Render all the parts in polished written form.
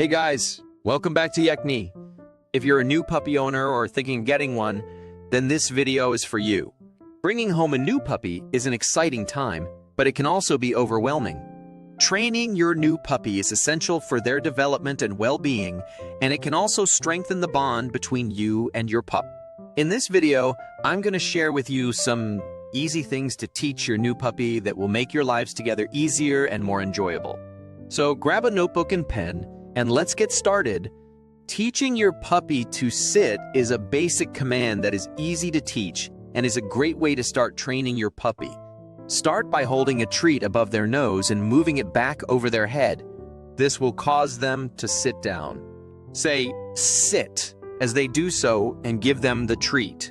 Hey guys, welcome back to Yekni. If you're a new puppy owner or thinking of getting one, then this video is for you. Bringing home a new puppy is an exciting time, but it can also be overwhelming. Training your new puppy is essential for their development and well-being, and it can also strengthen the bond between you and your pup. In this video, I'm going to share with you some easy things to teach your new puppy that will make your lives together easier and more enjoyable. So grab a notebook and pen, and let's get started. Teaching your puppy to sit is a basic command that is easy to teach and is a great way to start training your puppy. Start by holding a treat above their nose and moving it back over their head. This will cause them to sit down. Say, "sit," as they do so and give them the treat.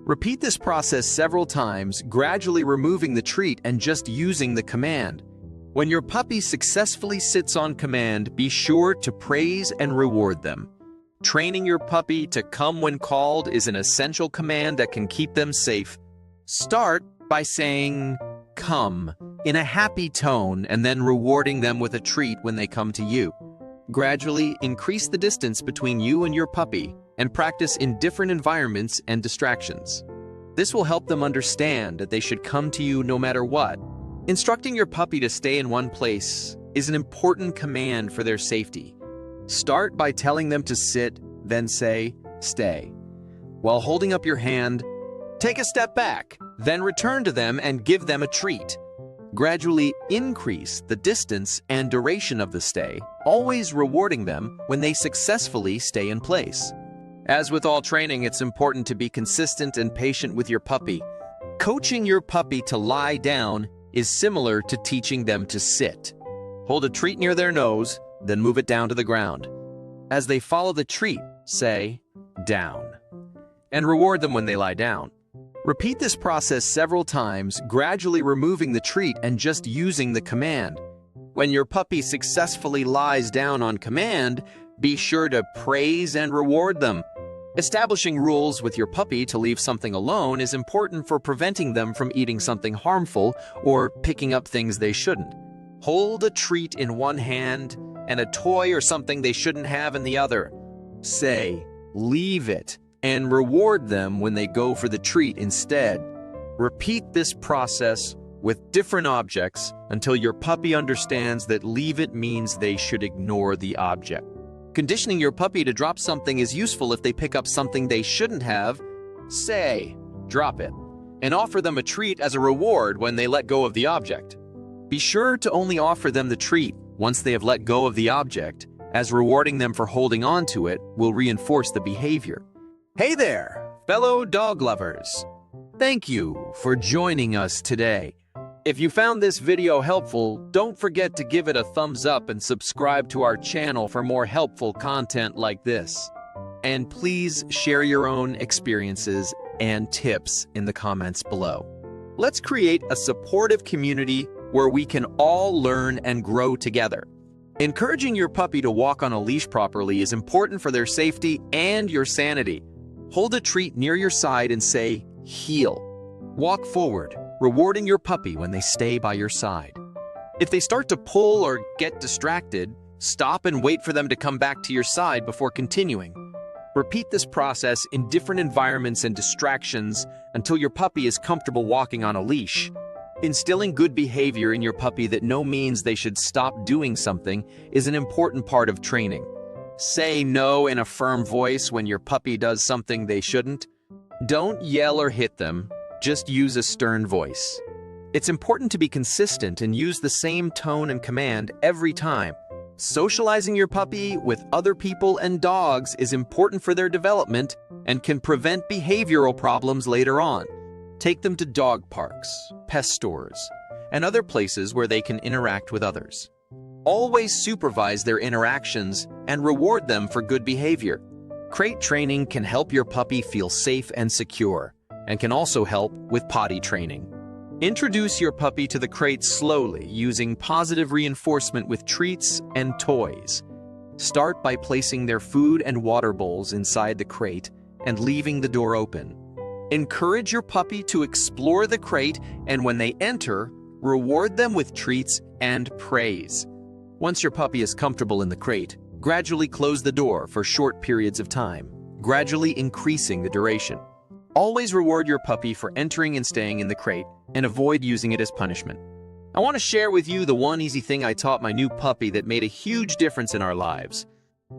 Repeat this process several times, gradually removing the treat and just using the command. When your puppy successfully sits on command, be sure to praise and reward them. Training your puppy to come when called is an essential command that can keep them safe. Start by saying, "come," in a happy tone and then rewarding them with a treat when they come to you. Gradually increase the distance between you and your puppy and practice in different environments and distractions. This will help them understand that they should come to you no matter what. Instructing your puppy to stay in one place is an important command for their safety. Start by telling them to sit, then say, "stay." While holding up your hand, take a step back, then return to them and give them a treat. Gradually increase the distance and duration of the stay, always rewarding them when they successfully stay in place. As with all training, it's important to be consistent and patient with your puppy. Coaching your puppy to lie down is similar to teaching them to sit. Hold a treat near their nose, then move it down to the ground. As they follow the treat, say, "down," and reward them when they lie down. Repeat this process several times, gradually removing the treat and just using the command. When your puppy successfully lies down on command, be sure to praise and reward them. Establishing rules with your puppy to leave something alone is important for preventing them from eating something harmful or picking up things they shouldn't. Hold a treat in one hand and a toy or something they shouldn't have in the other. Say, "leave it," and reward them when they go for the treat instead. Repeat this process with different objects until your puppy understands that "leave it" means they should ignore the object. Conditioning your puppy to drop something is useful if they pick up something they shouldn't have. Say, "drop it," and offer them a treat as a reward when they let go of the object. Be sure to only offer them the treat once they have let go of the object, as rewarding them for holding on to it will reinforce the behavior. Hey there, fellow dog lovers! Thank you for joining us today. If you found this video helpful, don't forget to give it a thumbs up and subscribe to our channel for more helpful content like this. And please share your own experiences and tips in the comments below. Let's create a supportive community where we can all learn and grow together. Encouraging your puppy to walk on a leash properly is important for their safety and your sanity. Hold a treat near your side and say, "heel." Walk forward, rewarding your puppy when they stay by your side. If they start to pull or get distracted, stop and wait for them to come back to your side before continuing. Repeat this process in different environments and distractions until your puppy is comfortable walking on a leash. Instilling good behavior in your puppy that means they should stop doing something is an important part of training. Say no in a firm voice when your puppy does something they shouldn't. Don't yell or hit them, just use a stern voice. It's important to be consistent and use the same tone and command every time. Socializing your puppy with other people and dogs is important for their development and can prevent behavioral problems later on. Take them to dog parks, pet stores, and other places where they can interact with others. Always supervise their interactions and reward them for good behavior. Crate training can help your puppy feel safe and secure, and can also help with potty training. Introduce your puppy to the crate slowly, using positive reinforcement with treats and toys. Start by placing their food and water bowls inside the crate and leaving the door open. Encourage your puppy to explore the crate, and when they enter, reward them with treats and praise. Once your puppy is comfortable in the crate, Gradually close the door for short periods of time, gradually increasing the duration. Always reward your puppy for entering and staying in the crate, and avoid using it as punishment. I want to share with you the one easy thing I taught my new puppy that made a huge difference in our lives.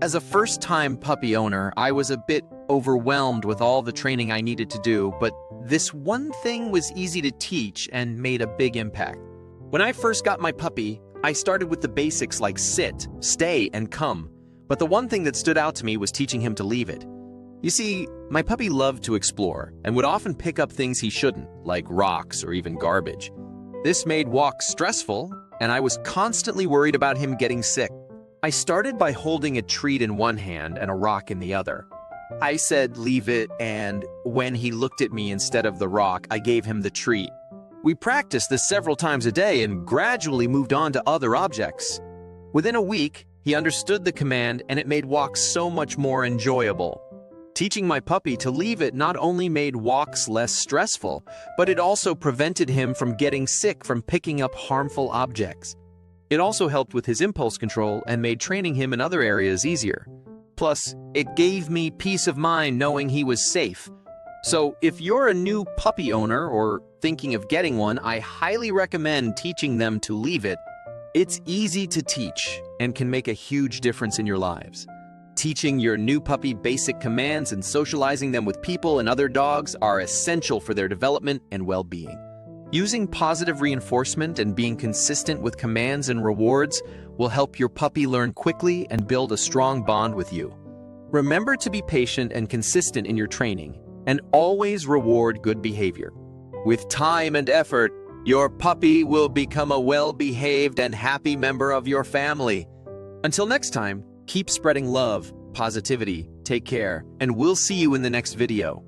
As a first-time puppy owner, I was a bit overwhelmed with all the training I needed to do, but this one thing was easy to teach and made a big impact. When I first got my puppy, I started with the basics like sit, stay, and come, but the one thing that stood out to me was teaching him to leave it. You see, my puppy loved to explore and would often pick up things he shouldn't, like rocks or even garbage. This made walks stressful, and I was constantly worried about him getting sick. I started by holding a treat in one hand and a rock in the other. I said, "Leave it," and when he looked at me instead of the rock, I gave him the treat. We practiced this several times a day and gradually moved on to other objects. Within a week, he understood the command, and it made walks so much more enjoyable. Teaching my puppy to leave it not only made walks less stressful, but it also prevented him from getting sick from picking up harmful objects. It also helped with his impulse control and made training him in other areas easier. Plus, it gave me peace of mind knowing he was safe. So, if you're a new puppy owner or thinking of getting one, I highly recommend teaching them to leave it. It's easy to teach and can make a huge difference in your lives. Teaching your new puppy basic commands and socializing them with people and other dogs are essential for their development and well-being. Using positive reinforcement and being consistent with commands and rewards will help your puppy learn quickly and build a strong bond with you. Remember to be patient and consistent in your training, and always reward good behavior. With time and effort, your puppy will become a well-behaved and happy member of your family. Until next time, keep spreading love, positivity, take care, and we'll see you in the next video.